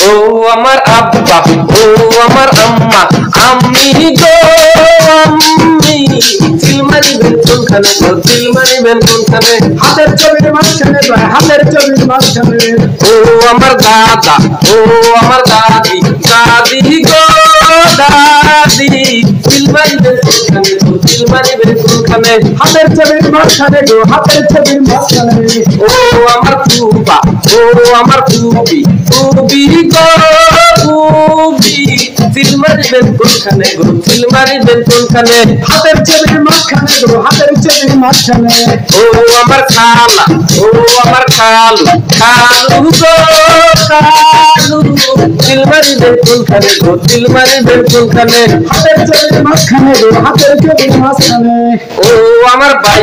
ও আমার আব্বা, ও আমার আম্মা, আমি গো আমি, চিল মারিবেন কোনখানে গো, চিল মারিবেন কোনখানে? হাতের ছবির মাঝখানে ভাই, হাতের ছবির মাঝখানে। ও আমার দাদা, ও আমার দাদি, দাদি গো দাদি, চিল মারিবেন কোনখানে গো, চিল মারিবেন কোনখানে? হাতের ছবির মাঝখানে গো, হাতের ছবির মাঝখানে। ও আমার ফুপা, ও আমার ফুপি, ফুপি গো ফুপি, চিল মারিবেন কোনখানে গো, চিল মারিবেন কোনখানে? হাতের ছবির মাঝখানে গো, হাতের ছবির মাঝখানে। ও আমার খালা, ও আমার খালু, খালু গো খালু, চিল মারিবেন কোনখানে গো, চিল মারিবেন কোনখানে? হাতের ছবির মাঝখানে গো, হাতের ছবির মাঝখানে। ও আমার ভাই,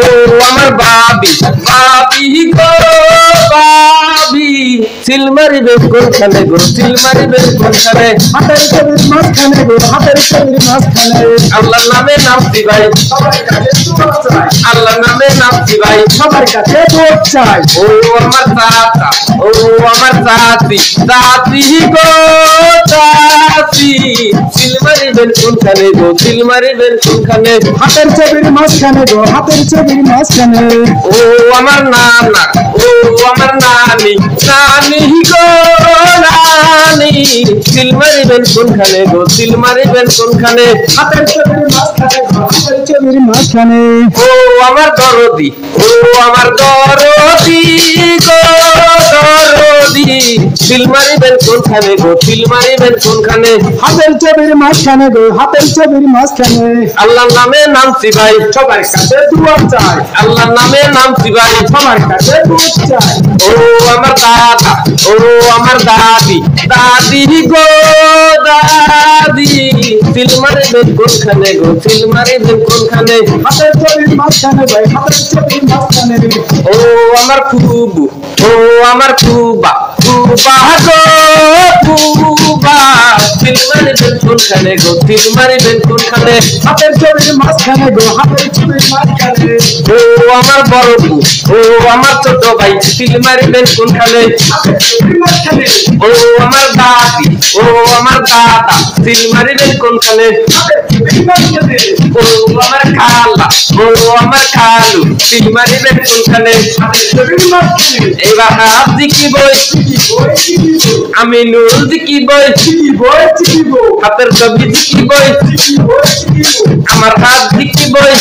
ও আমার বাবি, বাবি গো বাবি, চিল মারিবেন কোনখানে গো, চিল মারিবেন কোনখানে? হাতের ছবির মাঝখানে গো, হাতের ছবির মাঝখানে। আল্লাহর নামে নামছি ভাই, সবার কাছে দোয়া চাই, আল্লাহর নামে নামছি ভাই। সবার কাছে দোয়া চাই। ও আমার চাচা, ও আমার চাচি, চাচি গো চাচি, চিল মারিবেন কোনখানে গো, চিল মারিবেন কোনখানে? হাতের ছবির মাঝখানে গো, হাতের ছবির মাঝখানে। ও আমার নানা, ও আমার নানি, নানি গো নানি, চিল মারিবেন কোনখানে গো, চিল মারিবেন কোনখানে? হাতের ছবির মাঝখানে গো, হাতের ছবির মাঝখানে। ও আমার দরদি, ও আমার দরদি গো দরদি, চিল মারিবেন কোনখানে গো, চিল মারিবেন কোনখানে? হাতের ছবির মাঝখানে গো, হাতের ছবির মাঝখানে। আল্লাহর নামে নামছি ভাই, সবার কাছে দোয়া চাই, আল্লাহর নামে নামছি ভাই। সবার কাছে দোয়া চাই। ও আমার দাদা, ও আমার দাদি, দাদি গো দাদি, চিল মারিবেন কোনখানে গো, চিল মারিবেন কোনখানে? হাতের ছবির মাঝখানে ভাই, হাতের ছবির মাঝখানে। ও আমার ফুবু, ও আমার ফুবা, ফুবা গো ফুবা, চিল মারিবেন কোনখানে গো, চিল মারিবেন কোনখানে? হাতের ছবির মাঝখানে গো, হাতের ছবির মাঝখানে। ও আমার বড় বউ, ও আমার ছোট ভাই, চিল মারিবেন কোনখানে? হাতের ছবির মাঝখানে। ও আমার দাদি, ও আমার দাদা, চিল মারিবেন কোনখানে? হাতের ছবির মাঝখানে। ও আমার খালা, ও আমার খালু, চিল মারিবেন কোনখানে? হাতের ছবির মাঝখানে। এবার হাত দিকি বই, আমি নুল দিকি বই, হাতের ছবি দিকি বই, আমার হাত দিকি বই।